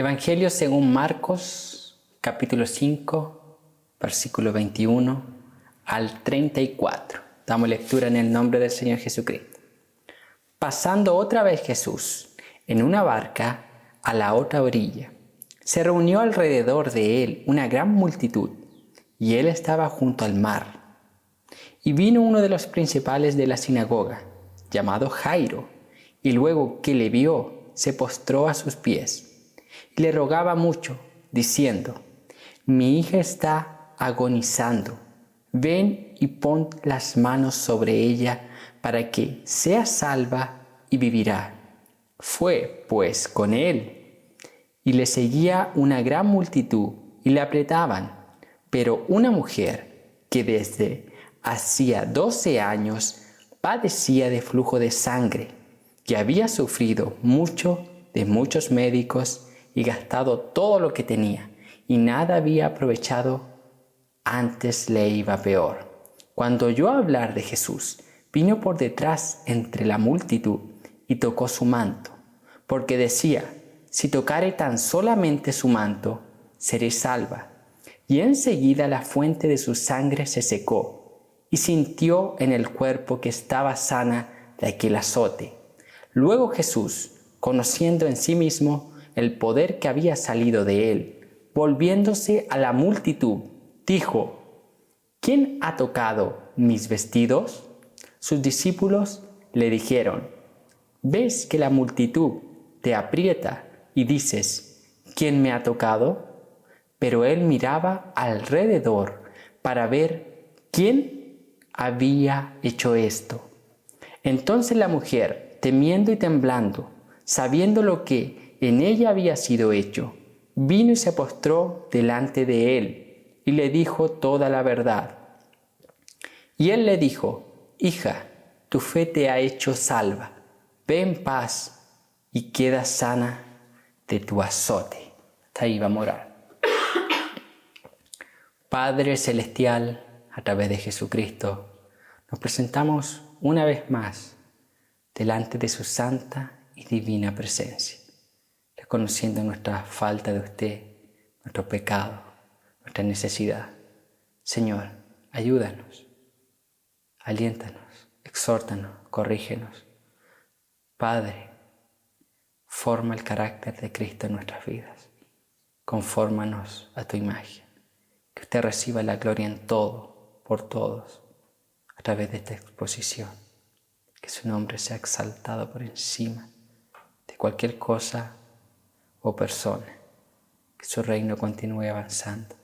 Evangelio según Marcos, capítulo 5, versículo 21 al 34. Damos lectura en el nombre del Señor Jesucristo. Pasando otra vez Jesús en una barca a la otra orilla, se reunió alrededor de él una gran multitud, y él estaba junto al mar. Y vino uno de los principales de la sinagoga, llamado Jairo, y luego que le vio, se postró a sus pies, y le rogaba mucho, diciendo: Mi hija está agonizando, ven y pon las manos sobre ella, para que sea salva y vivirá. Fue, pues, con él, y le seguía una gran multitud, y le apretaban. Pero una mujer que desde hacía 12 años padecía de flujo de sangre, que había sufrido mucho de muchos médicos y gastado todo lo que tenía, y nada había aprovechado, antes le iba peor. Cuando oyó hablar de Jesús, vino por detrás entre la multitud y tocó su manto, porque decía: si tocare tan solamente su manto, seré salva. Y enseguida la fuente de su sangre se secó, y sintió en el cuerpo que estaba sana de aquel azote. Luego Jesús, conociendo en sí mismo el poder que había salido de él, volviéndose a la multitud, dijo: ¿Quién ha tocado mis vestidos? Sus discípulos le dijeron: ¿Ves que la multitud te aprieta y dices: ¿Quién me ha tocado? Pero él miraba alrededor para ver quién había hecho esto. Entonces la mujer, temiendo y temblando, sabiendo lo que en ella había sido hecho, vino y se postró delante de él y le dijo toda la verdad. Y él le dijo: Hija, tu fe te ha hecho salva. Ve en paz y queda sana de tu azote. Hasta ahí vamos a orar. Padre Celestial, a través de Jesucristo, nos presentamos una vez más delante de su santa y divina presencia, reconociendo nuestra falta de usted, nuestro pecado, nuestra necesidad. Señor, ayúdanos, aliéntanos, exhórtanos, corrígenos. Padre, forma el carácter de Cristo en nuestras vidas. Confórmanos a tu imagen. Que usted reciba la gloria en todo, por todos, a través de esta exposición. Que su nombre sea exaltado por encima de cualquier cosa o persona. Que su reino continúe avanzando.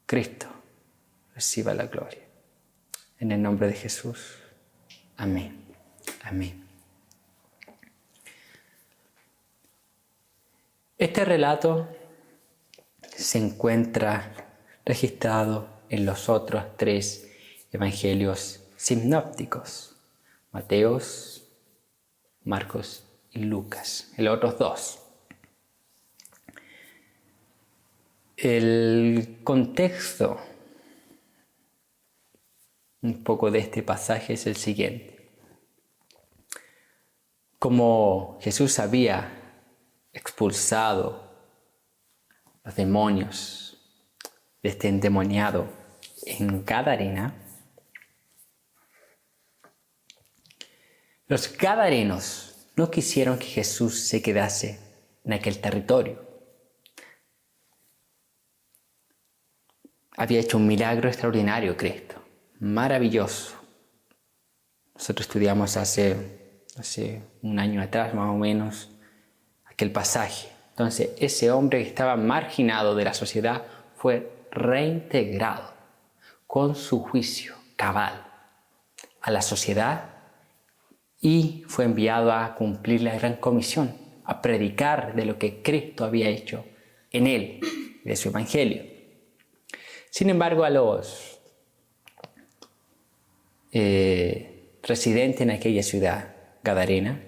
Cristo reciba la gloria. En el nombre de Jesús. Amén. Amén. Este relato se encuentra registrado en los otros 3 evangelios sinópticos: Mateos, Marcos y Lucas, en los otros 2. El contexto un poco de este pasaje es el siguiente. Como Jesús había expulsado los demonios de este endemoniado en Gadarena, los gadarenos no quisieron que Jesús se quedase en aquel territorio. Había hecho un milagro extraordinario Cristo, maravilloso. Nosotros estudiamos hace un año atrás más o menos aquel pasaje. Entonces ese hombre que estaba marginado de la sociedad fue reintegrado con su juicio cabal a la sociedad y fue enviado a cumplir la gran comisión, a predicar de lo que Cristo había hecho en él, de su evangelio. Sin embargo, a los residentes en aquella ciudad gadarena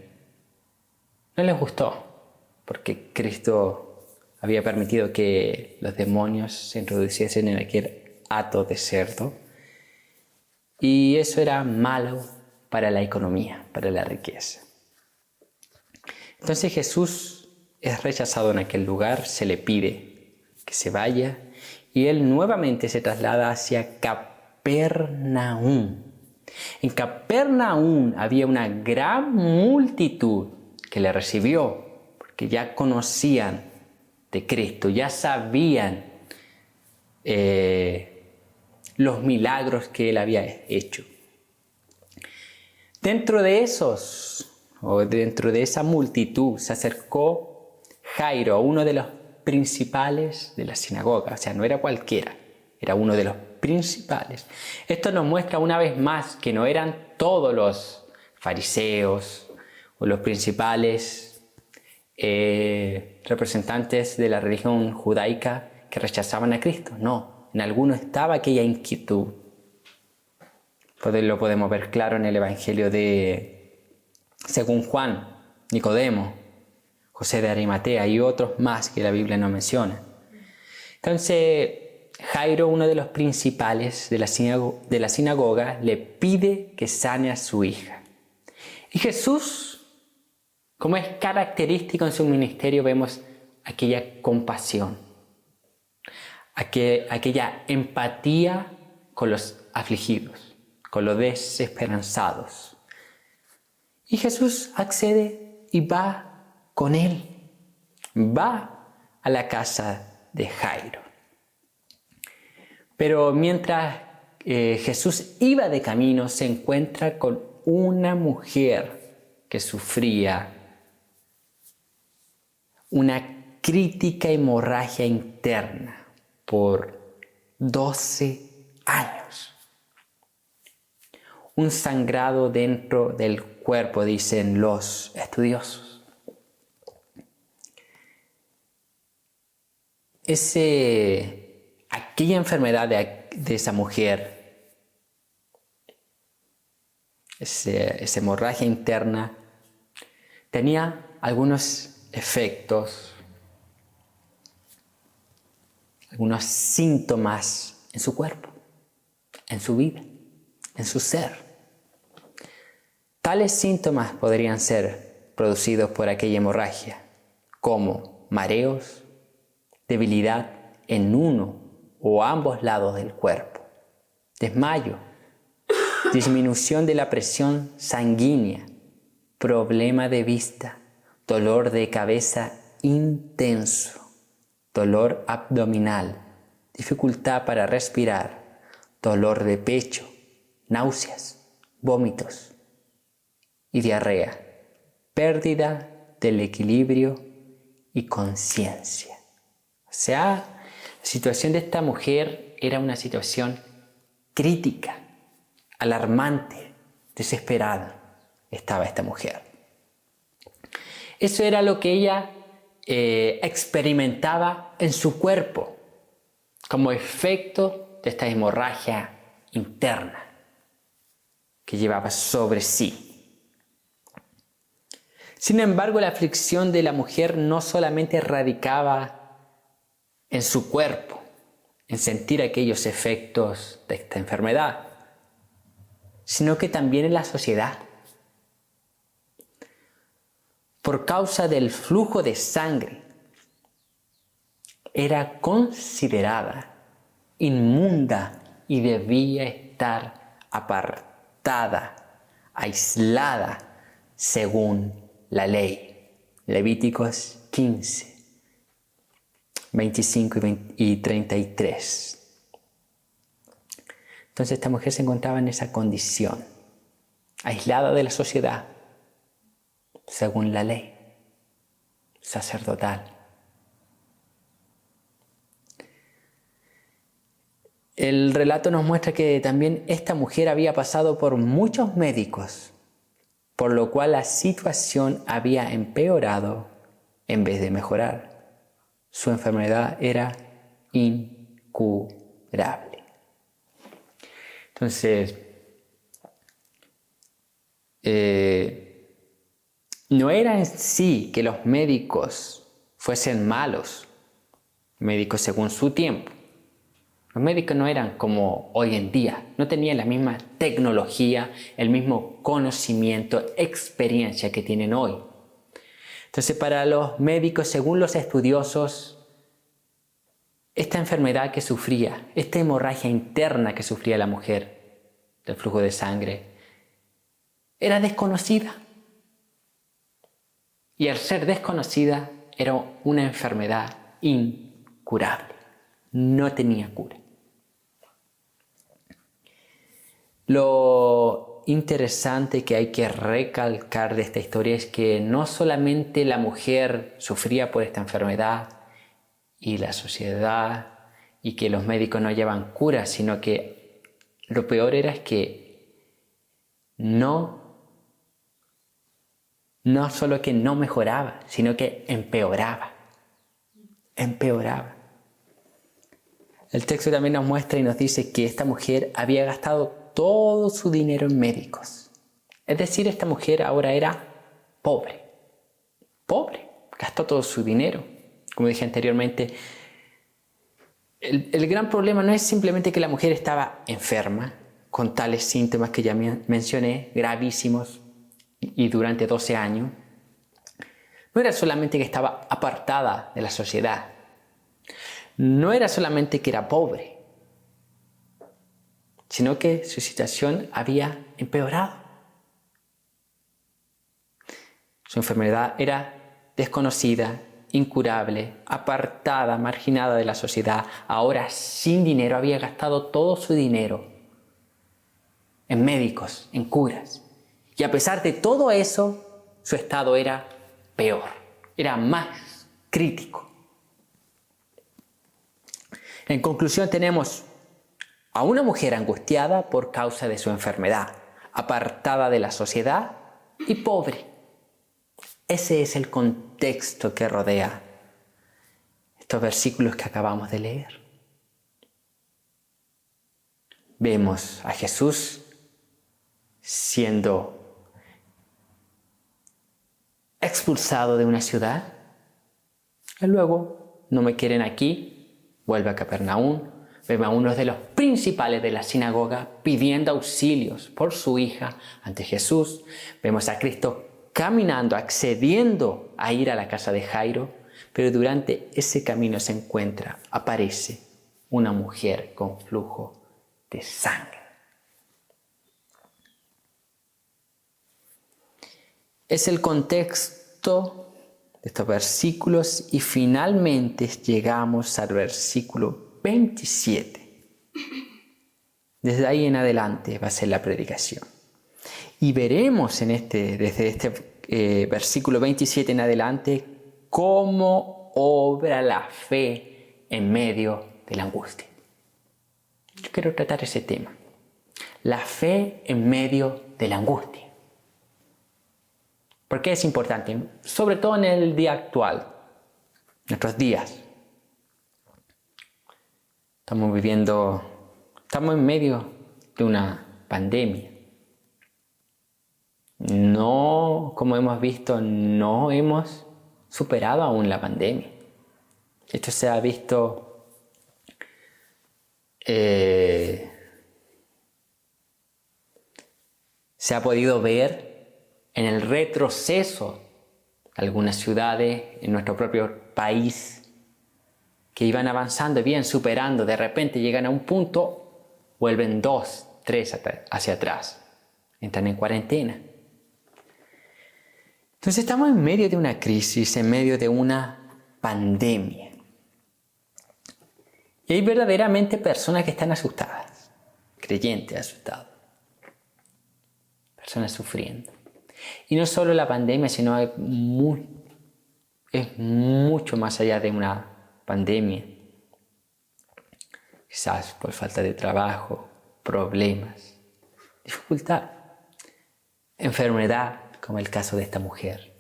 no les gustó, porque Cristo había permitido que los demonios se introduciesen en aquel hato de cerdo, y eso era malo para la economía, para la riqueza. Entonces Jesús es rechazado en aquel lugar, se le pide que se vaya y él nuevamente se traslada hacia Capernaum. En Capernaum había una gran multitud que le recibió, porque ya conocían de Cristo, ya sabían los milagros que él había hecho. Dentro de esa multitud se acercó Jairo, uno de los principales de la sinagoga. O sea, no era cualquiera, era uno de los principales. Esto nos muestra una vez más que no eran todos los fariseos o los principales representantes de la religión judaica que rechazaban a Cristo. No, en algunos estaba aquella inquietud. Lo podemos ver claro en el Evangelio según Juan, Nicodemo, José de Arimatea y otros más que la Biblia no menciona. Entonces, Jairo, uno de los principales de la sinagoga, le pide que sane a su hija. Y Jesús, como es característico en su ministerio, vemos aquella compasión, aquella empatía con los afligidos, con los desesperanzados. Y Jesús accede y va con él, va a la casa de Jairo. Pero mientras Jesús iba de camino, se encuentra con una mujer que sufría una crítica hemorragia interna por 12 años. Un sangrado dentro del cuerpo, dicen los estudiosos. Aquella enfermedad de esa mujer, esa hemorragia interna, tenía algunos efectos, algunos síntomas en su cuerpo, en su vida, en su ser. Tales síntomas podrían ser producidos por aquella hemorragia, como mareos, debilidad en uno o ambos lados del cuerpo, desmayo, disminución de la presión sanguínea, problema de vista, dolor de cabeza intenso, dolor abdominal, dificultad para respirar, dolor de pecho, náuseas, vómitos y diarrea, pérdida del equilibrio y conciencia. O sea, la situación de esta mujer era una situación crítica, alarmante, desesperada. Estaba esta mujer. Eso era lo que ella experimentaba en su cuerpo como efecto de esta hemorragia interna que llevaba sobre sí. Sin embargo, la aflicción de la mujer no solamente radicaba en su cuerpo, en sentir aquellos efectos de esta enfermedad, sino que también en la sociedad. Por causa del flujo de sangre, era considerada inmunda y debía estar apartada, aislada, según la ley. Levíticos 15. 25 y 33. Entonces esta mujer se encontraba en esa condición, aislada de la sociedad, según la ley sacerdotal. El relato nos muestra que también esta mujer había pasado por muchos médicos, por lo cual la situación había empeorado en vez de mejorar. Su enfermedad era incurable. Entonces, no era en sí que los médicos fuesen malos, médicos según su tiempo. Los médicos no eran como hoy en día, no tenían la misma tecnología, el mismo conocimiento, experiencia que tienen hoy. Entonces, para los médicos, según los estudiosos, esta enfermedad que sufría, esta hemorragia interna que sufría la mujer del flujo de sangre, era desconocida. Y al ser desconocida, era una enfermedad incurable. No tenía cura. Lo interesante que hay que recalcar de esta historia es que no solamente la mujer sufría por esta enfermedad y la sociedad y que los médicos no hallaban cura, sino que lo peor era que no solo que no mejoraba, sino que empeoraba. El texto también nos muestra y nos dice que esta mujer había gastado todo su dinero en médicos. Es decir, esta mujer ahora era pobre. Gastó todo su dinero. Como dije anteriormente, el gran problema no es simplemente que la mujer estaba enferma, con tales síntomas que ya mencioné, gravísimos, y durante 12 años. No era solamente que estaba apartada de la sociedad. No era solamente que era pobre, sino que su situación había empeorado. Su enfermedad era desconocida, incurable, apartada, marginada de la sociedad. Ahora, sin dinero, había gastado todo su dinero en médicos, en curas. Y a pesar de todo eso, su estado era peor, era más crítico. En conclusión, tenemos a una mujer angustiada por causa de su enfermedad, apartada de la sociedad y pobre. Ese es el contexto que rodea estos versículos que acabamos de leer. Vemos a Jesús siendo expulsado de una ciudad y luego no me quieren aquí, vuelve a Capernaum. Vemos a uno de los principales de la sinagoga pidiendo auxilios por su hija ante Jesús. Vemos a Cristo caminando, accediendo a ir a la casa de Jairo, pero durante ese camino aparece una mujer con flujo de sangre. Es el contexto de estos versículos y finalmente llegamos al versículo 27. Desde ahí en adelante va a ser la predicación. Y veremos desde este versículo 27 en adelante cómo obra la fe en medio de la angustia. Yo quiero tratar ese tema. La fe en medio de la angustia. ¿Por qué es importante? Sobre todo en el día actual, nuestros días. Estamos en medio de una pandemia. No, como hemos visto, no hemos superado aún la pandemia. Esto se ha visto se ha podido ver en el retroceso de algunas ciudades en nuestro propio país que iban avanzando bien, superando, de repente llegan a un punto, vuelven 2, 3 hacia atrás, entran en cuarentena. Entonces estamos en medio de una crisis, en medio de una pandemia. Y hay verdaderamente personas que están asustadas, creyentes asustados, personas sufriendo. Y no solo la pandemia, sino es mucho más allá de una pandemia. Quizás por falta de trabajo, problemas, dificultad, enfermedad, como el caso de esta mujer.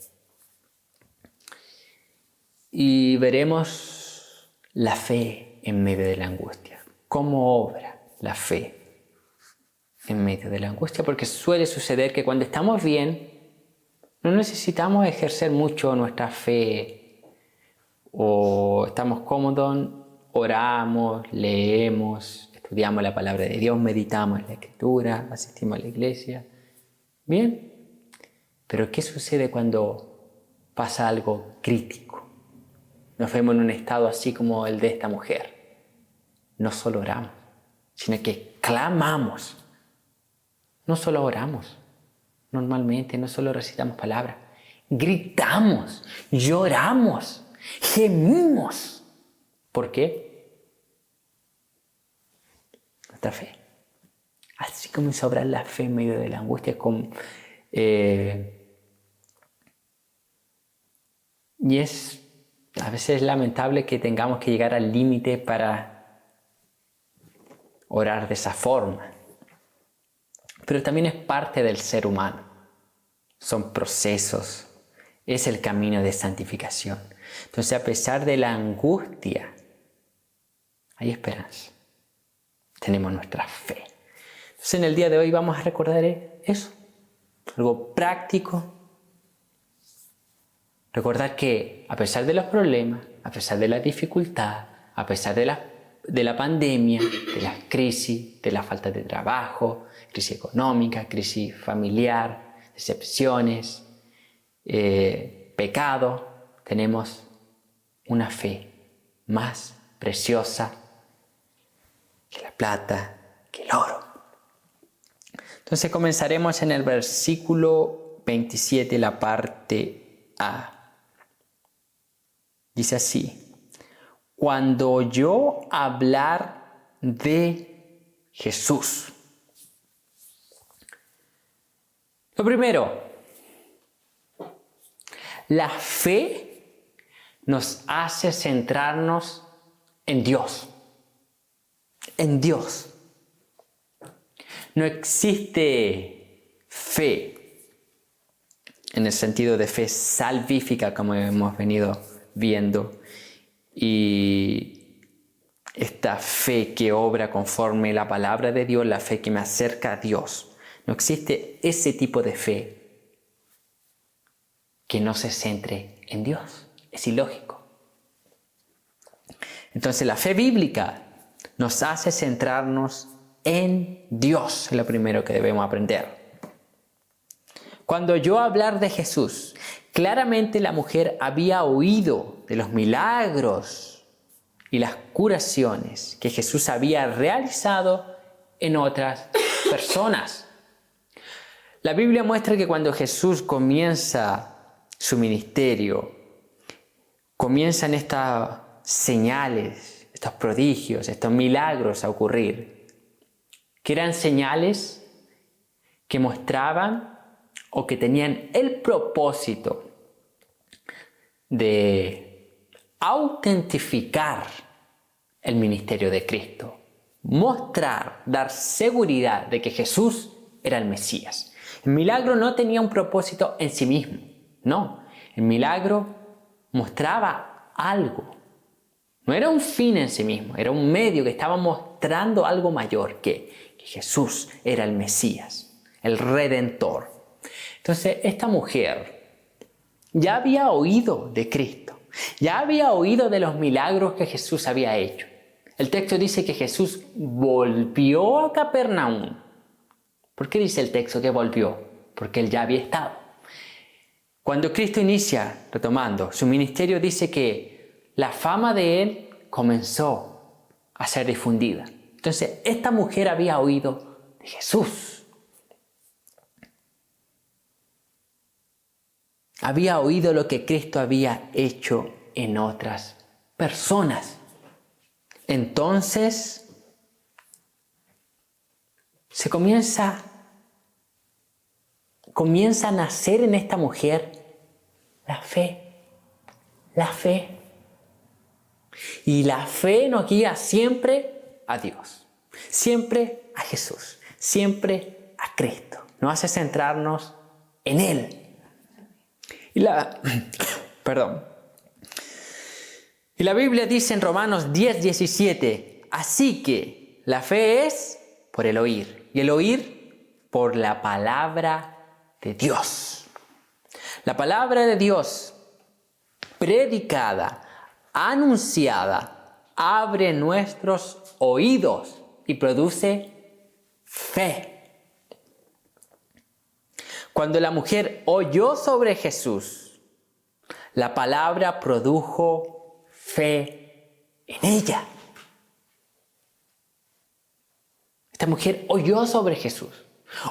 Y veremos la fe en medio de la angustia. ¿Cómo obra la fe en medio de la angustia? Porque suele suceder que cuando estamos bien, no necesitamos ejercer mucho nuestra fe o estamos cómodos, oramos, leemos, estudiamos la palabra de Dios, meditamos en la Escritura, asistimos a la iglesia. Bien, pero ¿qué sucede cuando pasa algo crítico. Nos vemos en un estado así como el de esta mujer. No solo oramos, sino que clamamos. No solo oramos, normalmente, no solo recitamos palabras. Gritamos, lloramos, gemimos. ¿Por qué? Nuestra fe. Así comienza a obrar la fe en medio de la angustia. Y a veces es lamentable que tengamos que llegar al límite para orar de esa forma. Pero también es parte del ser humano. Son procesos. Es el camino de santificación. Entonces, a pesar de la angustia, hay esperanza. Tenemos nuestra fe. Entonces, en el día de hoy vamos a recordar eso. Algo práctico. Recordar que a pesar de los problemas, a pesar de la dificultad, a pesar de la pandemia, de las crisis, de la falta de trabajo, crisis económica, crisis familiar, decepciones, pecado, tenemos una fe más preciosa que la plata, que el oro. Entonces comenzaremos en el versículo 27, la parte A. Dice así: cuando oyó hablar de Jesús. Lo primero, la fe nos hace centrarnos en Dios. En Dios. No existe fe en el sentido de fe salvífica como hemos venido viendo, y esta fe que obra conforme la palabra de Dios, la fe que me acerca a Dios. No existe ese tipo de fe que no se centre en Dios. Es ilógico. Entonces la fe bíblica nos hace centrarnos en Dios. Es lo primero que debemos aprender. Cuando oyó hablar de Jesús, claramente la mujer había oído de los milagros y las curaciones que Jesús había realizado en otras personas. La Biblia muestra que cuando Jesús comienza su ministerio, comienzan estas señales, estos prodigios, estos milagros a ocurrir, que eran señales que mostraban o que tenían el propósito de autentificar el ministerio de Cristo, mostrar, dar seguridad de que Jesús era el Mesías. El milagro no tenía un propósito en sí mismo, no. El milagro mostraba algo. No era un fin en sí mismo, era un medio que estaba mostrando algo mayor, que Jesús era el Mesías, el Redentor. Entonces, esta mujer ya había oído de Cristo, ya había oído de los milagros que Jesús había hecho. El texto dice que Jesús volvió a Capernaum. ¿Por qué dice el texto que volvió? Porque él ya había estado. Cuando Cristo inicia, retomando, su ministerio, dice que la fama de él comenzó a ser difundida. Entonces, esta mujer había oído de Jesús. Había oído lo que Cristo había hecho en otras personas. Entonces, comienza a nacer en esta mujer la fe. La fe. Y la fe nos guía siempre a Dios, siempre a Jesús, siempre a Cristo. Nos hace centrarnos en Él. Y la Biblia dice en Romanos 10:17, así que la fe es por el oír, y el oír por la palabra de Dios. La palabra de Dios predicada, anunciada, abre nuestros oídos y produce fe. Cuando la mujer oyó sobre Jesús, La palabra produjo fe en ella. Esta mujer oyó sobre Jesús,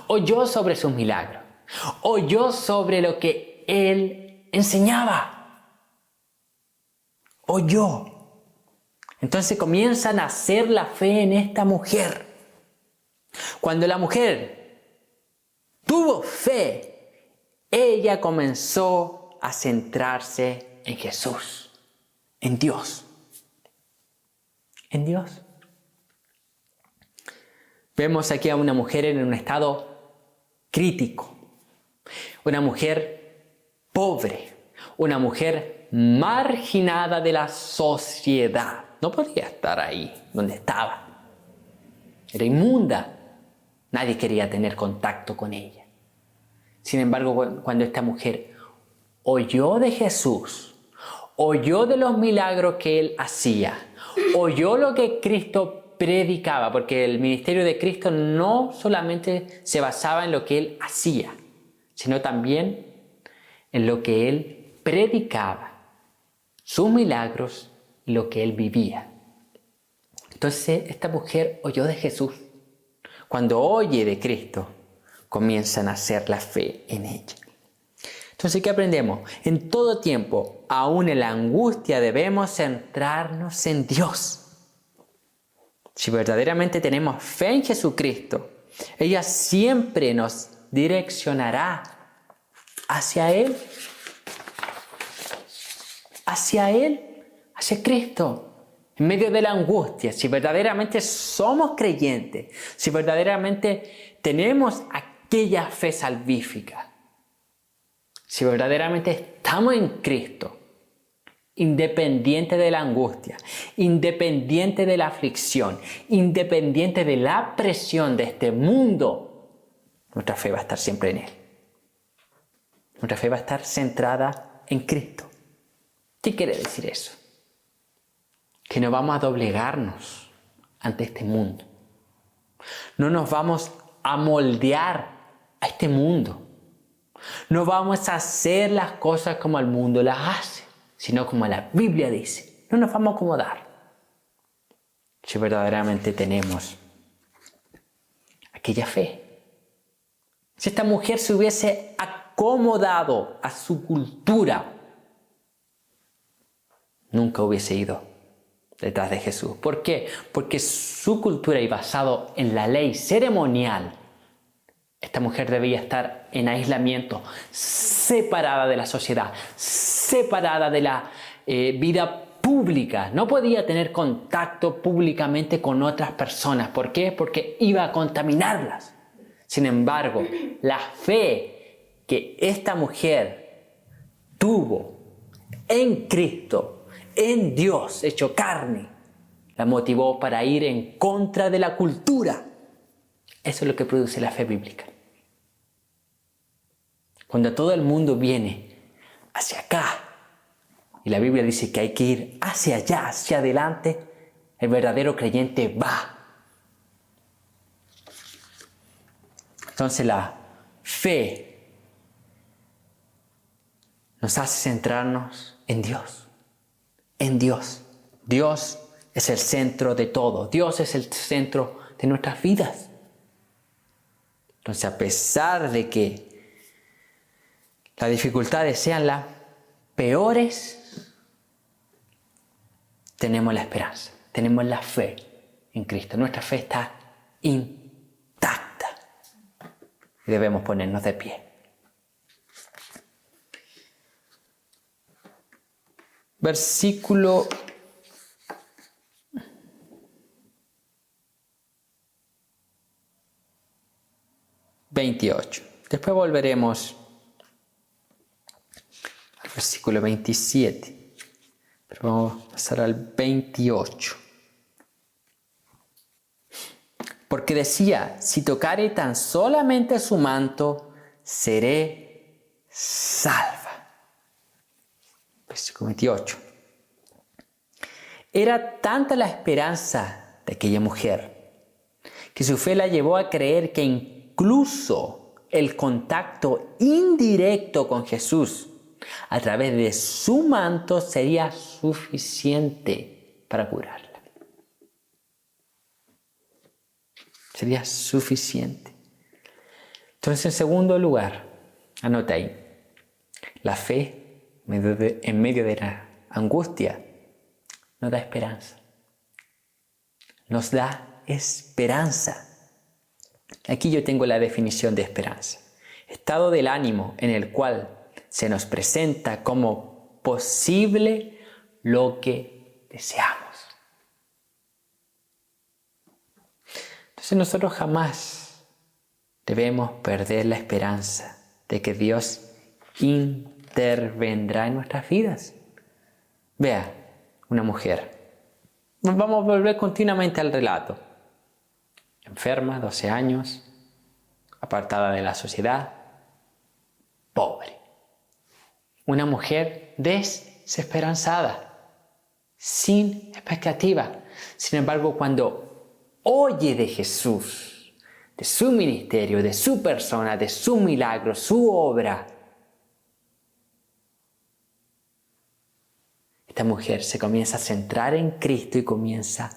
oyó sobre sus milagros, oyó sobre lo que Él enseñaba. Oyó. Entonces comienza a nacer la fe en esta mujer. Cuando la mujer tuvo fe, ella comenzó a centrarse en Jesús, en Dios. En Dios. Vemos aquí a una mujer en un estado crítico, una mujer pobre, una mujer marginada de la sociedad. No podía estar ahí donde estaba. Era inmunda. Nadie quería tener contacto con ella. Sin embargo, cuando esta mujer oyó de Jesús, oyó de los milagros que Él hacía, oyó lo que Cristo predicaba, porque el ministerio de Cristo no solamente se basaba en lo que Él hacía, sino también en lo que Él predicaba, sus milagros y lo que Él vivía. Entonces esta mujer oyó de Jesús. Cuando oye de Cristo, comienza a nacer la fe en ella. Entonces, ¿qué aprendemos? En todo tiempo, aún en la angustia, debemos centrarnos en Dios. Si verdaderamente tenemos fe en Jesucristo, ella siempre nos direccionará hacia Él, hacia Cristo. En medio de la angustia, si verdaderamente somos creyentes, si verdaderamente tenemos aquella fe salvífica, si verdaderamente estamos en Cristo, independiente de la angustia, independiente de la aflicción, independiente de la presión de este mundo, nuestra fe va a estar siempre en Él. Nuestra fe va a estar centrada en Cristo. ¿Qué quiere decir eso? Que no vamos a doblegarnos ante este mundo. No nos vamos a moldear a este mundo. No vamos a hacer las cosas como el mundo las hace, sino como la Biblia dice. No nos vamos a acomodar. Si verdaderamente tenemos aquella fe. Si esta mujer se hubiese acomodado a su cultura, nunca hubiese ido detrás de Jesús. ¿Por qué? Porque su cultura y basado en la ley ceremonial, esta mujer debía estar en aislamiento, separada de la sociedad, separada de la vida pública. No podía tener contacto públicamente con otras personas. ¿Por qué? Porque iba a contaminarlas. Sin embargo, la fe que esta mujer tuvo en Cristo, en Dios hecho carne, la motivó para ir en contra de la cultura. Eso es lo que produce la fe bíblica. Cuando todo el mundo viene hacia acá y la Biblia dice que hay que ir hacia allá, hacia adelante, el verdadero creyente va. Entonces la fe nos hace centrarnos en Dios. En Dios. Dios es el centro de todo. Dios es el centro de nuestras vidas. Entonces, a pesar de que las dificultades sean las peores, tenemos la esperanza, tenemos la fe en Cristo. Nuestra fe está intacta y debemos ponernos de pie. Versículo 28. Después volveremos al versículo 27. Pero vamos a pasar al 28. Porque decía, si tocare tan solamente su manto, seré salva. Versículo 28. Era tanta la esperanza de aquella mujer que su fe la llevó a creer que incluso el contacto indirecto con Jesús a través de su manto sería suficiente para curarla. Sería suficiente. Entonces, en segundo lugar, anota ahí, la fe en medio de la angustia nos da esperanza. Nos da esperanza. Aquí yo tengo la definición de esperanza. Estado del ánimo en el cual se nos presenta como posible lo que deseamos. Entonces nosotros jamás debemos perder la esperanza de que Dios intervendrá en nuestras vidas. Vea, una mujer. Vamos a volver continuamente al relato. Enferma, 12 años, apartada de la sociedad, pobre. Una mujer desesperanzada, sin expectativa. Sin embargo, cuando oye de Jesús, de su ministerio, de su persona, de su milagro, su obra, esta mujer se comienza a centrar en Cristo y comienza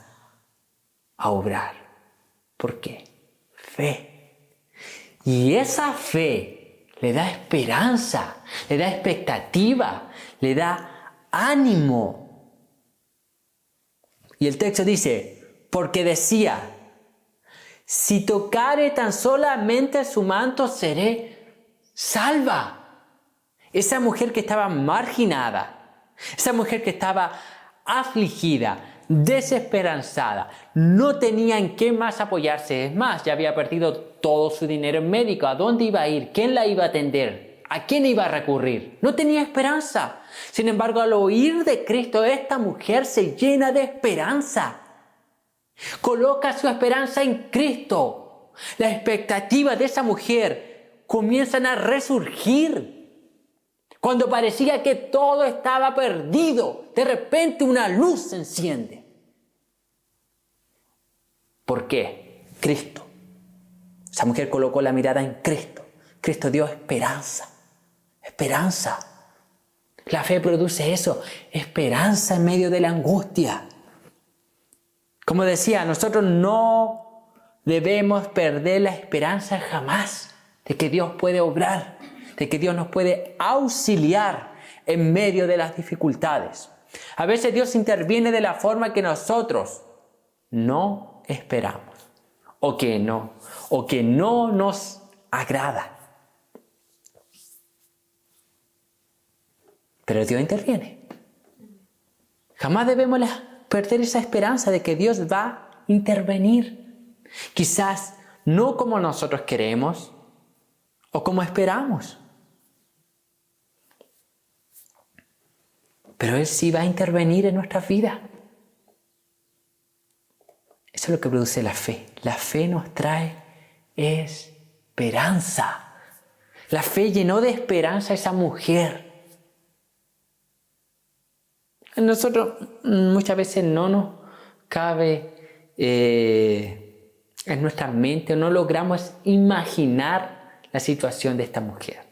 a obrar. ¿Por qué? Fe. Y esa fe le da esperanza, le da expectativa, le da ánimo. Y el texto dice, porque decía, si tocare tan solamente su manto, seré salva. Esa mujer que estaba marginada, esa mujer que estaba afligida, desesperanzada, no tenía en qué más apoyarse. Es más, ya había perdido todo su dinero en médico. ¿A dónde iba a ir? ¿Quién la iba a atender? ¿A quién iba a recurrir? No tenía esperanza. Sin embargo, al oír de Cristo, esta mujer se llena de esperanza. Coloca su esperanza en Cristo. Las expectativas de esa mujer comienzan a resurgir. Cuando parecía que todo estaba perdido, de repente una luz se enciende. ¿Por qué? Cristo. Esa mujer colocó la mirada en Cristo. Cristo dio esperanza. Esperanza. La fe produce eso. Esperanza en medio de la angustia. Como decía, nosotros no debemos perder la esperanza jamás de que Dios puede obrar, de que Dios nos puede auxiliar en medio de las dificultades. A veces Dios interviene de la forma que nosotros no esperamos o que no nos agrada. Pero Dios interviene. Jamás debemos perder esa esperanza de que Dios va a intervenir. Quizás no como nosotros queremos o como esperamos. Pero Él sí va a intervenir en nuestras vidas. Eso es lo que produce la fe. La fe nos trae esperanza. La fe llenó de esperanza a esa mujer. Nosotros muchas veces no nos cabe en nuestra mente, no logramos imaginar la situación de esta mujer.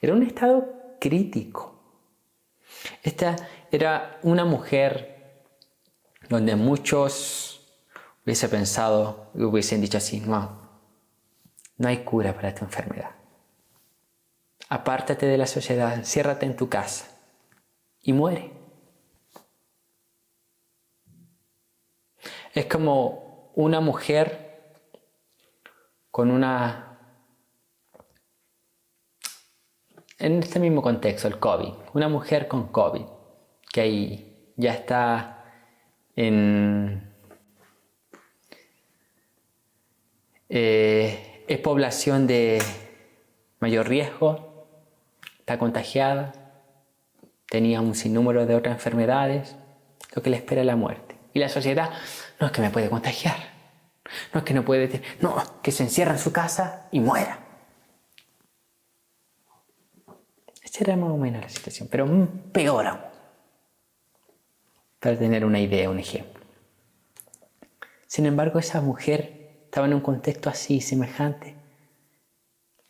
Era un estado crítico. Esta era una mujer donde muchos hubiesen pensado y hubiesen dicho así, no hay cura para esta enfermedad. Apártate de la sociedad, enciérrate en tu casa y muere. Es como una mujer en este mismo contexto, el COVID, una mujer con COVID, que ahí ya está es población de mayor riesgo, está contagiada, tenía un sinnúmero de otras enfermedades, lo que le espera es la muerte. Y la sociedad, no es que me puede contagiar, no es que no puede, no, que se encierra en su casa y muera. Esa era más o menos la situación, pero peor aún, para tener una idea, un ejemplo. Sin embargo, esa mujer estaba en un contexto así, semejante.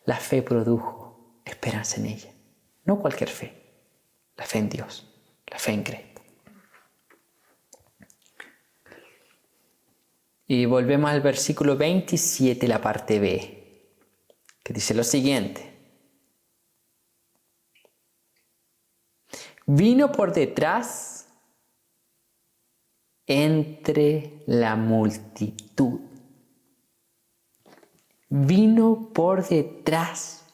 La fe produjo esperanza en ella. No cualquier fe. La fe en Dios. La fe en Cristo. Y volvemos al versículo 27, la parte B, que dice lo siguiente. Vino por detrás entre la multitud. Vino por detrás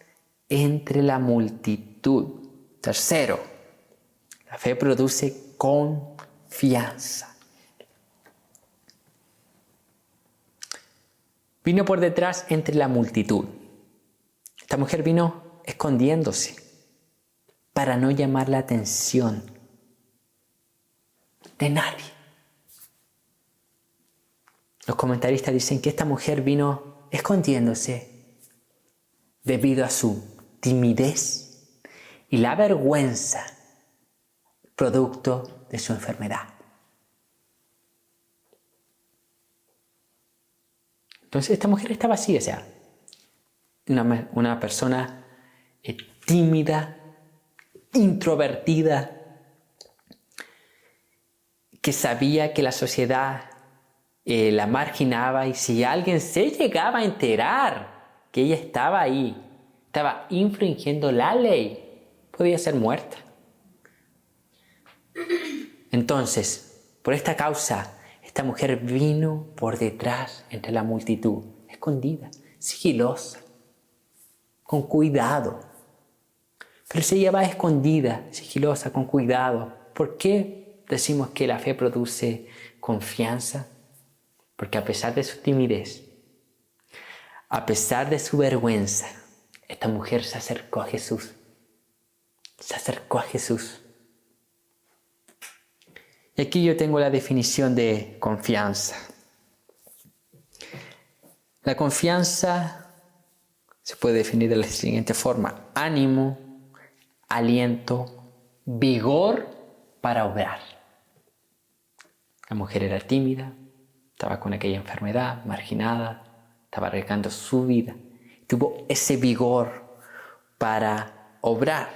entre la multitud. Tercero, la fe produce confianza. Vino por detrás entre la multitud. Esta mujer vino escondiéndose para no llamar la atención de nadie. Los comentaristas dicen que esta mujer vino escondiéndose debido a su timidez y la vergüenza producto de su enfermedad. Entonces esta mujer estaba así, o sea, una persona tímida, introvertida, que sabía que la sociedad la marginaba, y si alguien se llegaba a enterar que ella estaba ahí, estaba infringiendo la ley, podía ser muerta. Entonces, por esta causa, esta mujer vino por detrás entre la multitud, escondida, sigilosa, con cuidado. Pero si ella va escondida, sigilosa, con cuidado, ¿por qué decimos que la fe produce confianza? Porque a pesar de su timidez, a pesar de su vergüenza, esta mujer se acercó a Jesús. Se acercó a Jesús. Y aquí yo tengo la definición de confianza. La confianza se puede definir de la siguiente forma: ánimo, aliento, vigor para obrar. La mujer era tímida, estaba con aquella enfermedad, marginada, estaba arriesgando su vida. Tuvo ese vigor para obrar.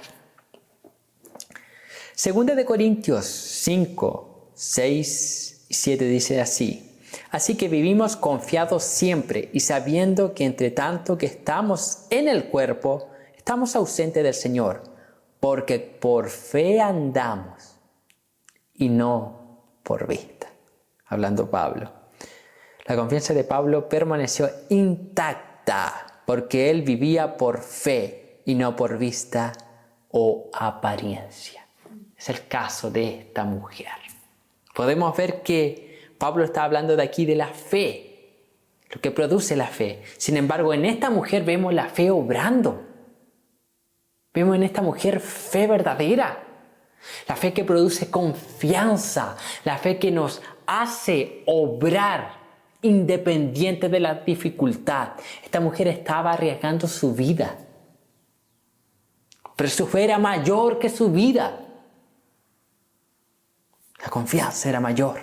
Segunda de Corintios 5, 6 y 7 dice así: así que vivimos confiados siempre y sabiendo que entre tanto que estamos en el cuerpo, estamos ausentes del Señor, porque por fe andamos y no por vista. Hablando Pablo. La confianza de Pablo permaneció intacta porque él vivía por fe y no por vista o apariencia. Es el caso de esta mujer. Podemos ver que Pablo está hablando de aquí de la fe, lo que produce la fe. Sin embargo, en esta mujer vemos la fe obrando. Vemos en esta mujer fe verdadera. La fe que produce confianza. La fe que nos hace obrar independiente de la dificultad. Esta mujer estaba arriesgando su vida. Pero su fe era mayor que su vida. La confianza era mayor.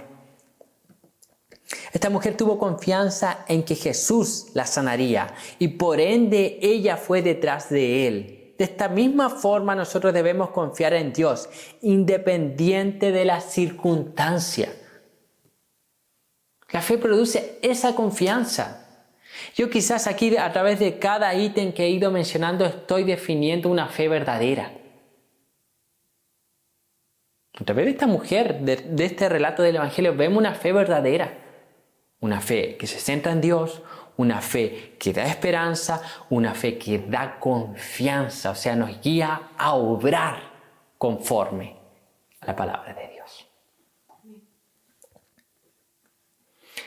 Esta mujer tuvo confianza en que Jesús la sanaría y por ende ella fue detrás de él. De esta misma forma nosotros debemos confiar en Dios, independiente de la circunstancia. La fe produce esa confianza. Yo quizás aquí a través de cada ítem que he ido mencionando estoy definiendo una fe verdadera. A través de esta mujer, de este relato del Evangelio, vemos una fe verdadera. Una fe que se centra en Dios, una fe que da esperanza, una fe que da confianza, o sea, nos guía a obrar conforme a la palabra de Dios.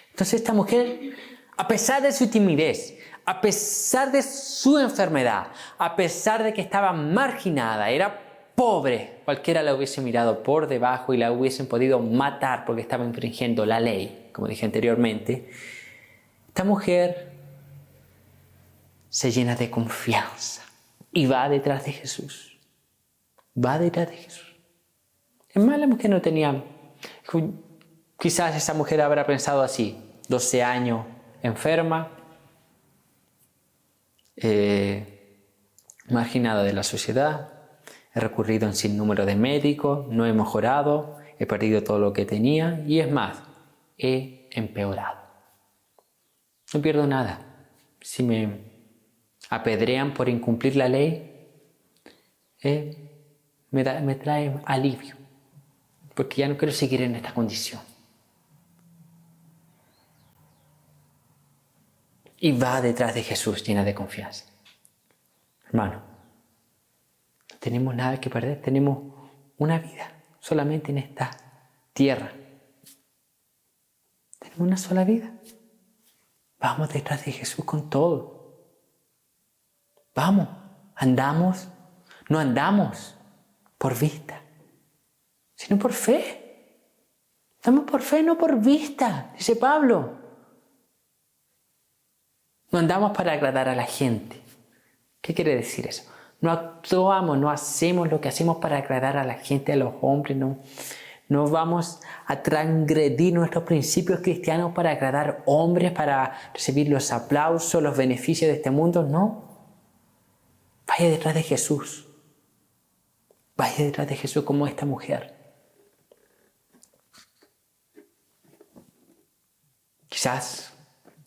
Entonces esta mujer, a pesar de su timidez, a pesar de su enfermedad, a pesar de que estaba marginada, era pobre, cualquiera la hubiese mirado por debajo y la hubiesen podido matar porque estaba infringiendo la ley, como dije anteriormente, esta mujer se llena de confianza y va detrás de Jesús. Va detrás de Jesús. Es más, la mujer no tenía... Quizás esa mujer habrá pensado así: 12 años enferma, marginada de la sociedad, he recurrido a un sinnúmero de médicos, no he mejorado, he perdido todo lo que tenía y es más, he empeorado. No pierdo nada. Si me apedrean por incumplir la ley, me trae alivio, porque ya no quiero seguir en esta condición. Y va detrás de Jesús llena de confianza. Hermano, no tenemos nada que perder, tenemos una vida solamente en esta tierra. Tenemos una sola vida. Vamos detrás de Jesús con todo. Vamos, andamos, no andamos por vista, sino por fe. Andamos por fe, no por vista, dice Pablo. No andamos para agradar a la gente. ¿Qué quiere decir eso? No actuamos, no hacemos lo que hacemos para agradar a la gente, a los hombres. No vamos a transgredir nuestros principios cristianos para agradar hombres, para recibir los aplausos, los beneficios de este mundo. No. Vaya detrás de Jesús. Vaya detrás de Jesús como esta mujer. Quizás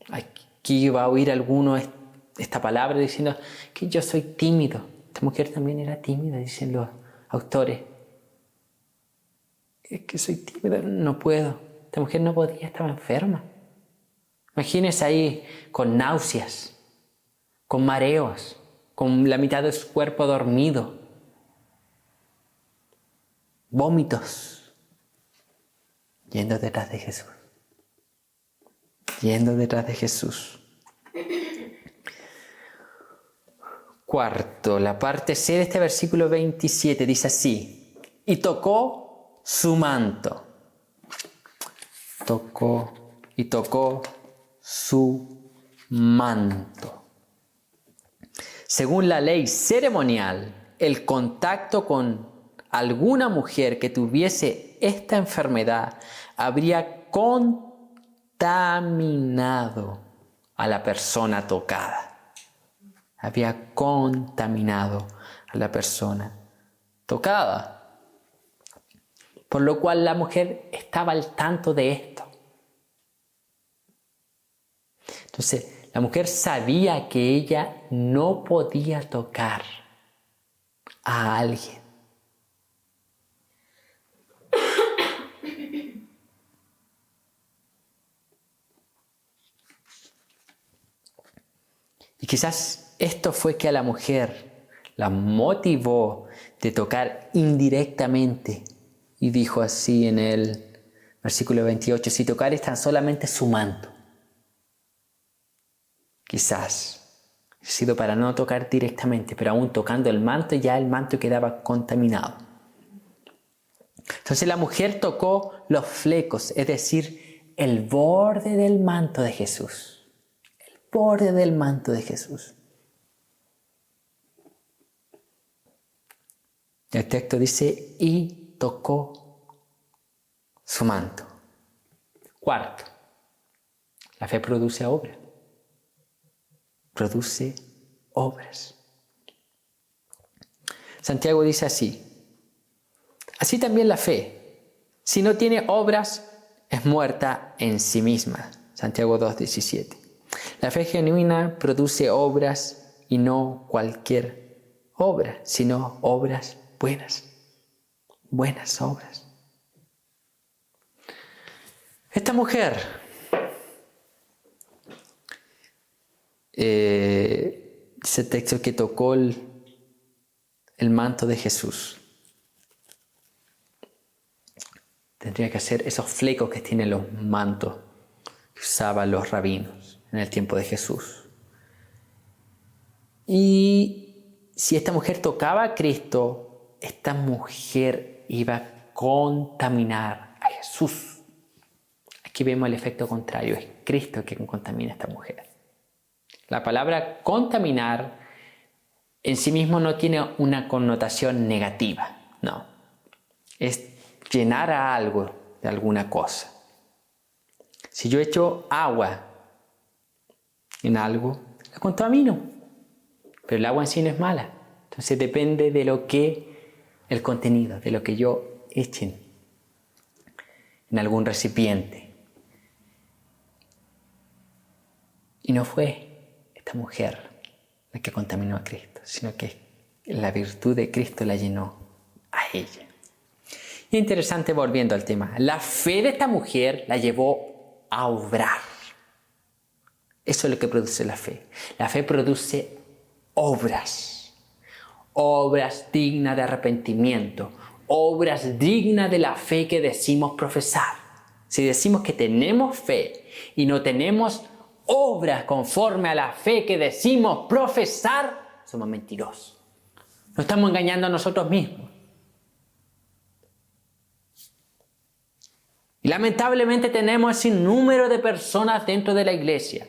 aquí va a oír alguno esta palabra diciendo que yo soy tímido. Esta mujer también era tímida, dicen los autores. Es que soy tímida, no puedo. Esta mujer no podía, estaba enferma. Imagínense ahí con náuseas, con mareos, con la mitad de su cuerpo dormido, vómitos, yendo detrás de Jesús. Yendo detrás de Jesús. Cuarto, la parte C de este versículo 27 dice así: y tocó su manto. Tocó su manto. Según la ley ceremonial, el contacto con alguna mujer que tuviese esta enfermedad habría contaminado a la persona tocada. Había contaminado a la persona tocada. Por lo cual la mujer estaba al tanto de esto. Entonces, la mujer sabía que ella no podía tocar a alguien. Y quizás esto fue que a la mujer la motivó de tocar indirectamente. Y dijo así en el versículo 28, si tocares tan solamente su manto. Quizás ha sido para no tocar directamente, pero aún tocando el manto, ya el manto quedaba contaminado. Entonces la mujer tocó los flecos, es decir, el borde del manto de Jesús. Borde del manto de Jesús. El texto dice, y tocó su manto. Cuarto, la fe produce obras. Produce obras. Santiago dice así, así también la fe, si no tiene obras, es muerta en sí misma. Santiago 2:17. La fe genuina produce obras y no cualquier obra, sino obras buenas. Buenas obras. Esta mujer dice el texto que tocó el manto de Jesús. Tendría que hacer esos flecos que tienen los mantos que usaban los rabinos en el tiempo de Jesús. Y si esta mujer tocaba a Cristo, esta mujer iba a contaminar a Jesús. Aquí vemos el efecto contrario, es Cristo quien contamina a esta mujer. La palabra contaminar en sí mismo no tiene una connotación negativa, no. Es llenar a algo de alguna cosa. Si yo echo agua en algo, la contamino. Pero el agua en sí no es mala. Entonces depende de lo que el contenido de lo que yo eche en algún recipiente. Y no fue esta mujer la que contaminó a Cristo, sino que la virtud de Cristo la llenó a ella. Y interesante, volviendo al tema, la fe de esta mujer la llevó a obrar. Eso es lo que produce la fe. La fe produce obras. Obras dignas de arrepentimiento. Obras dignas de la fe que decimos profesar. Si decimos que tenemos fe y no tenemos obras conforme a la fe que decimos profesar, somos mentirosos. Nos estamos engañando a nosotros mismos. Y lamentablemente tenemos ese número de personas dentro de la iglesia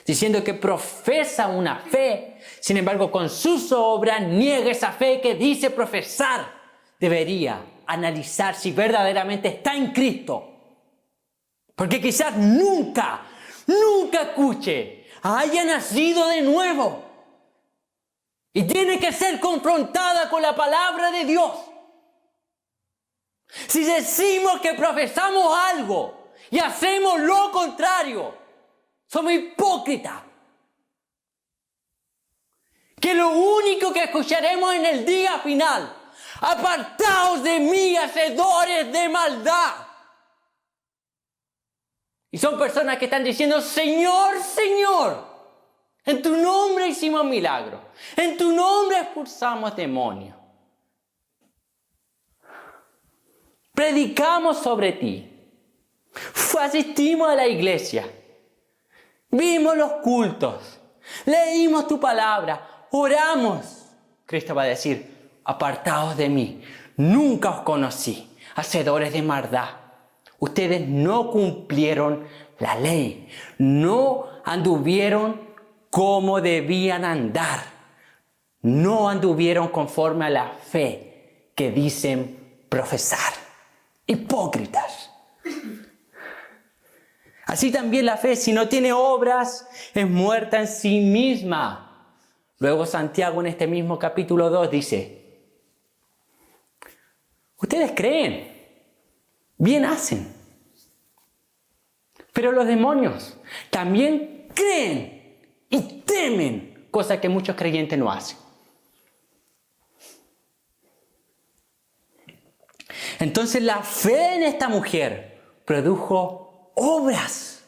diciendo que profesa una fe, sin embargo con sus obras niega esa fe que dice profesar. Debería analizar si verdaderamente está en Cristo. Porque quizás nunca escuche, haya nacido de nuevo. Y tiene que ser confrontada con la palabra de Dios. Si decimos que profesamos algo y hacemos lo contrario, somos hipócritas. Que lo único que escucharemos en el día final: apartaos de mí, hacedores de maldad. Y son personas que están diciendo: Señor, Señor, en tu nombre hicimos milagros, en tu nombre expulsamos demonios, predicamos sobre ti, asistimos a la iglesia, vimos los cultos, leímos tu palabra, oramos. Cristo va a decir: apartaos de mí, nunca os conocí, hacedores de maldad. Ustedes no cumplieron la ley, no anduvieron como debían andar, no anduvieron conforme a la fe que dicen profesar. Hipócritas. Así también la fe, si no tiene obras, es muerta en sí misma. Luego Santiago en este mismo capítulo 2 dice: ustedes creen, bien hacen, pero los demonios también creen y temen, cosa que muchos creyentes no hacen. Entonces la fe en esta mujer produjo obras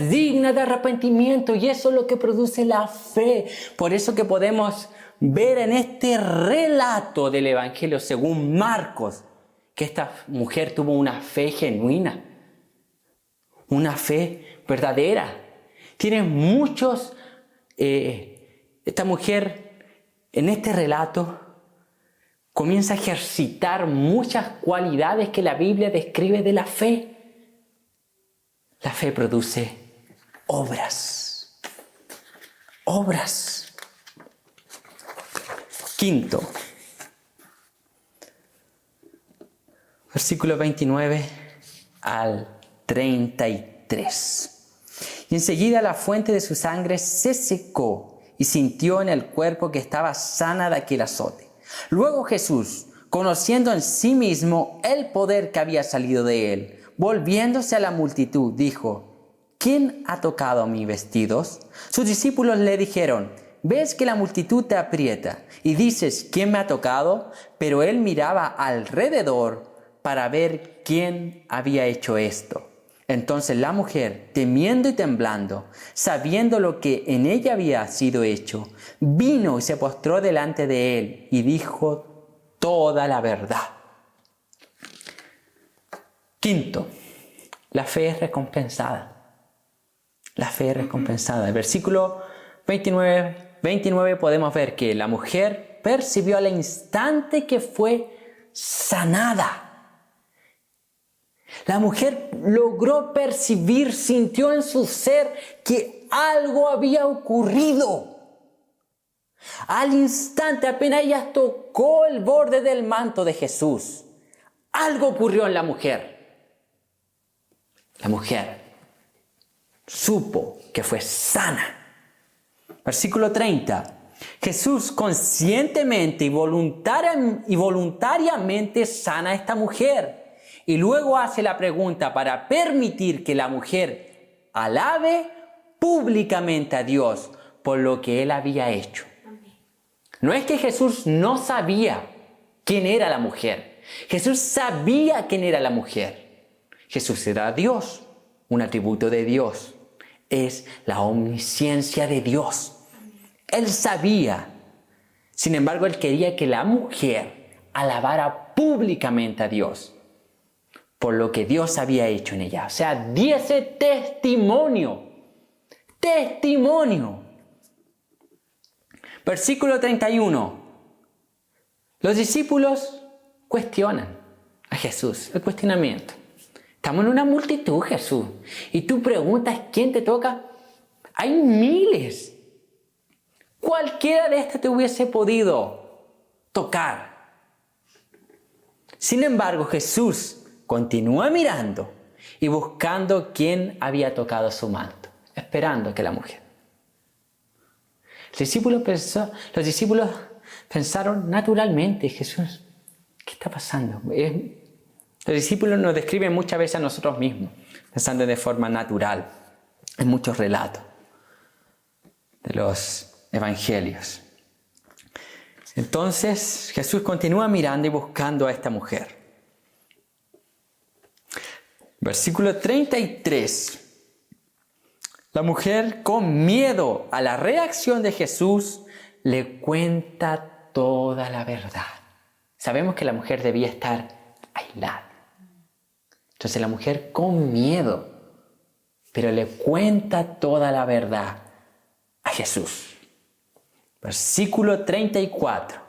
dignas de arrepentimiento, y eso es lo que produce la fe. Por eso que podemos ver en este relato del Evangelio según Marcos que esta mujer tuvo una fe genuina, una fe verdadera. Tiene muchos, esta mujer en este relato comienza a ejercitar muchas cualidades que la Biblia describe de la fe. La fe produce obras. Obras. Quinto, versículo 29 al 33. Y enseguida la fuente de su sangre se secó y sintió en el cuerpo que estaba sana de aquel azote. Luego Jesús, conociendo en sí mismo el poder que había salido de él, volviéndose a la multitud, dijo: ¿quién ha tocado mis vestidos? Sus discípulos le dijeron: ¿ves que la multitud te aprieta y dices: ¿quién me ha tocado? Pero él miraba alrededor para ver quién había hecho esto. Entonces la mujer, temiendo y temblando, sabiendo lo que en ella había sido hecho, vino y se postró delante de él y dijo toda la verdad. Quinto, la fe es recompensada. La fe es recompensada. En el versículo 29 podemos ver que la mujer percibió al instante que fue sanada. La mujer logró percibir, sintió en su ser que algo había ocurrido. Al instante, apenas ella tocó el borde del manto de Jesús, algo ocurrió en la mujer. La mujer supo que fue sana. Versículo 30. Jesús conscientemente y voluntariamente sana a esta mujer y luego hace la pregunta para permitir que la mujer alabe públicamente a Dios por lo que él había hecho. No es que Jesús no sabía quién era la mujer. Jesús sabía quién era la mujer. Jesús era Dios, un atributo de Dios. Es la omnisciencia de Dios. Él sabía. Sin embargo, él quería que la mujer alabara públicamente a Dios por lo que Dios había hecho en ella. O sea, diese testimonio. Testimonio. Versículo 31. Los discípulos cuestionan a Jesús. El cuestionamiento. Estamos en una multitud, Jesús. Y tú preguntas quién te toca. Hay miles. Cualquiera de estos te hubiese podido tocar. Sin embargo, Jesús continúa mirando y buscando quién había tocado su manto, esperando que la mujer. Los discípulos pensaron naturalmente, Jesús, ¿qué está pasando? Los discípulos nos describen muchas veces a nosotros mismos, pensando de forma natural, en muchos relatos de los evangelios. Entonces Jesús continúa mirando y buscando a esta mujer. Versículo 33. La mujer, con miedo a la reacción de Jesús, le cuenta toda la verdad. Sabemos que la mujer debía estar aislada. Entonces la mujer con miedo, pero le cuenta toda la verdad a Jesús. Versículo 34.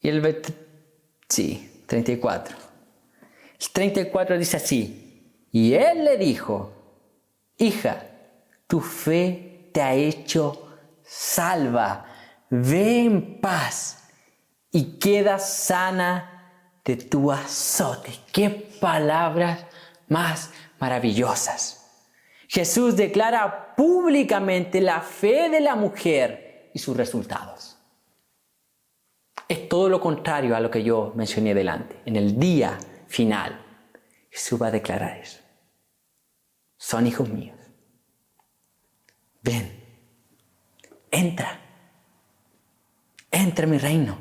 Y 34. El 34 dice así. Y él le dijo: hija, tu fe te ha hecho salva. Ve en paz y queda sana de tu azote. ¡Qué palabras más maravillosas! Jesús declara públicamente la fe de la mujer y sus resultados. Es todo lo contrario a lo que yo mencioné delante. En el día final, Jesús va a declarar eso. Son hijos míos. Ven, entra en mi reino.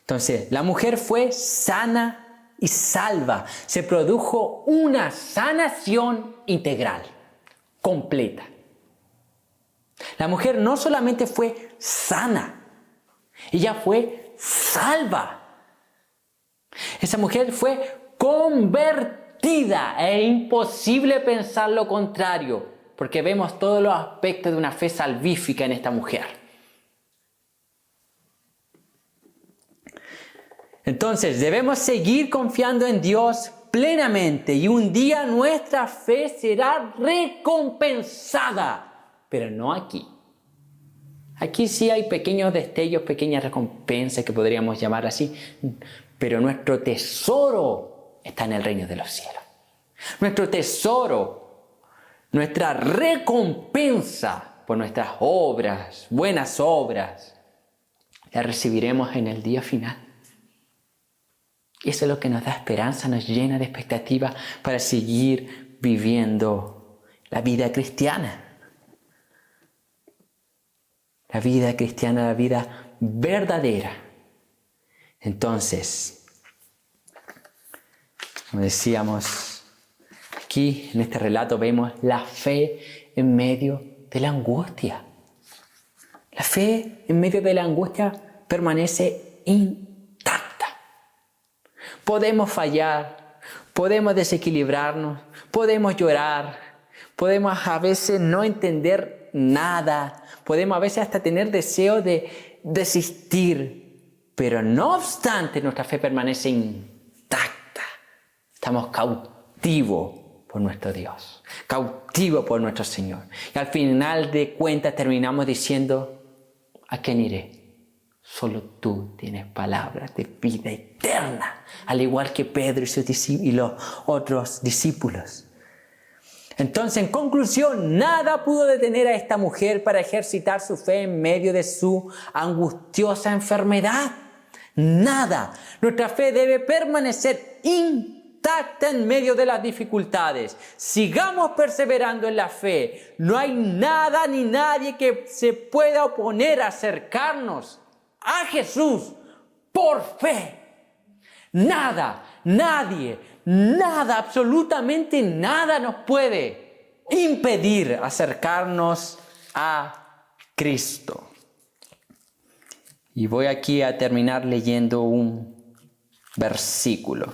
Entonces, la mujer fue sana y salva. Se produjo una sanación integral, completa. La mujer no solamente fue sana, ella fue salva. Esa mujer fue convertida. Es imposible pensar lo contrario, porque vemos todos los aspectos de una fe salvífica en esta mujer. Entonces, debemos seguir confiando en Dios plenamente y un día nuestra fe será recompensada, pero no aquí. Aquí sí hay pequeños destellos, pequeñas recompensas que podríamos llamar así, pero nuestro tesoro está en el reino de los cielos. Nuestro tesoro, nuestra recompensa por nuestras obras, buenas obras, la recibiremos en el día final. Y eso es lo que nos da esperanza, nos llena de expectativa para seguir viviendo la vida cristiana. La vida cristiana, la vida verdadera. Entonces, como decíamos, aquí en este relato vemos la fe en medio de la angustia. La fe en medio de la angustia permanece intacta. Podemos fallar, podemos desequilibrarnos, podemos llorar, podemos a veces no entender nada, podemos a veces hasta tener deseo de desistir, pero no obstante nuestra fe permanece intacta. Estamos cautivos por nuestro Dios, cautivos por nuestro Señor. Y al final de cuentas terminamos diciendo: ¿a quién iré? Solo tú tienes palabras de vida eterna, al igual que Pedro y los otros discípulos. Entonces, en conclusión, nada pudo detener a esta mujer para ejercitar su fe en medio de su angustiosa enfermedad. Nada. Nuestra fe debe permanecer intacta en medio de las dificultades. Sigamos perseverando en la fe. No hay nada ni nadie que se pueda oponer a acercarnos a Jesús por fe. Nada, nadie, nada, absolutamente nada nos puede impedir acercarnos a Cristo. Y voy aquí a terminar leyendo un versículo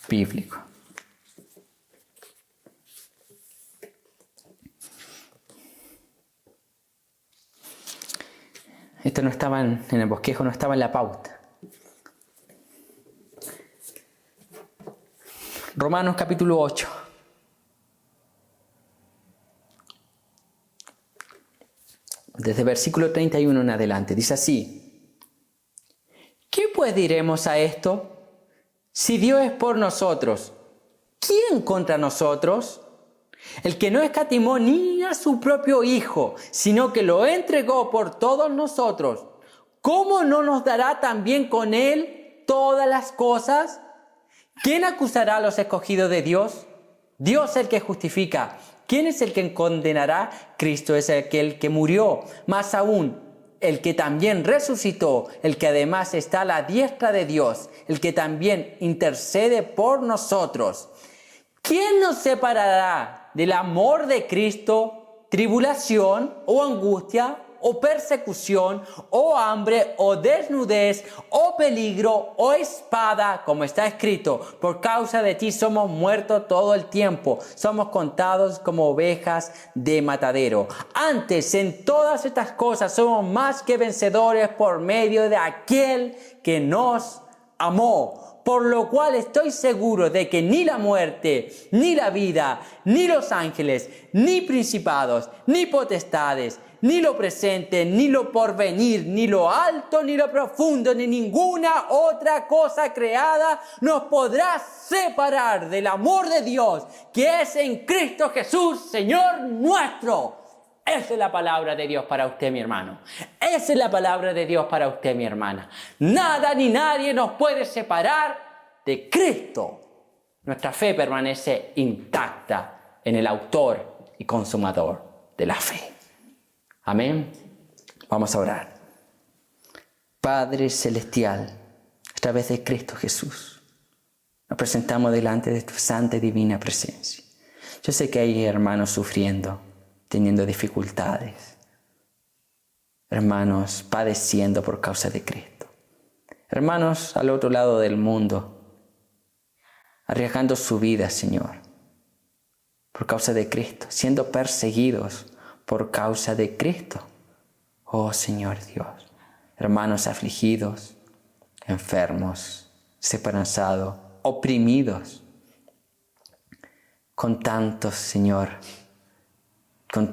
bíblico. Esto no estaba en el bosquejo, no estaba en la pauta. Romanos capítulo 8. Desde versículo 31 en adelante, dice así: ¿Qué pues diremos a esto? Si Dios es por nosotros, ¿quién contra nosotros? El que no escatimó ni a su propio Hijo, sino que lo entregó por todos nosotros, ¿cómo no nos dará también con Él todas las cosas? ¿Quién acusará a los escogidos de Dios? Dios es el que justifica. ¿Quién es el que condenará? Cristo es aquel que murió, más aún, el que también resucitó, el que además está a la diestra de Dios, el que también intercede por nosotros. ¿Quién nos separará del amor de Cristo? ¿Tribulación o angustia o persecución o hambre o desnudez o peligro o espada? Como está escrito, por causa de ti somos muertos todo el tiempo, somos contados como ovejas de matadero. Antes, en todas estas cosas somos más que vencedores por medio de aquel que nos amó. Por lo cual estoy seguro de que ni la muerte, ni la vida, ni los ángeles, ni principados, ni potestades, ni lo presente, ni lo porvenir, ni lo alto, ni lo profundo, ni ninguna otra cosa creada nos podrá separar del amor de Dios que es en Cristo Jesús, Señor nuestro. Esa es la palabra de Dios para usted, mi hermano. Esa es la palabra de Dios para usted, mi hermana. Nada ni nadie nos puede separar de Cristo. Nuestra fe permanece intacta en el autor y consumador de la fe. Amén. Vamos a orar. Padre Celestial, a través de Cristo Jesús, nos presentamos delante de tu santa y divina presencia. Yo sé que hay hermanos sufriendo, teniendo dificultades, hermanos padeciendo por causa de Cristo, hermanos al otro lado del mundo, arriesgando su vida, Señor, por causa de Cristo, siendo perseguidos por causa de Cristo. Oh Señor Dios, hermanos afligidos, enfermos, desesperanzados, oprimidos, con tantos, Señor, con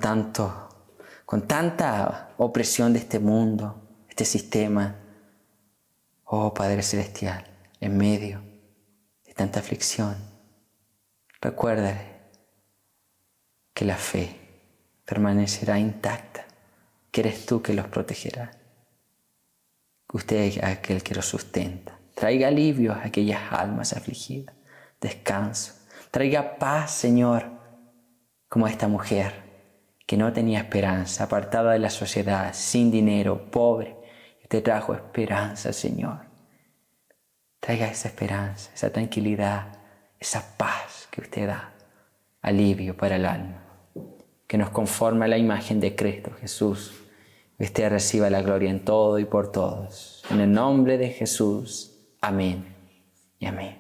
tanta opresión de este mundo, este sistema. Oh Padre Celestial, en medio de tanta aflicción, recuérdale que la fe permanecerá intacta, que eres tú que los protegerá. Usted es aquel que los sustenta. Traiga alivio a aquellas almas afligidas, descanso. Traiga paz, Señor, como a esta mujer que no tenía esperanza, apartada de la sociedad, sin dinero, pobre. Y te trajo esperanza, Señor. Traiga esa esperanza, esa tranquilidad, esa paz que usted da, alivio para el alma, que nos conforma a la imagen de Cristo Jesús. Que usted reciba la gloria en todo y por todos. En el nombre de Jesús. Amén y amén.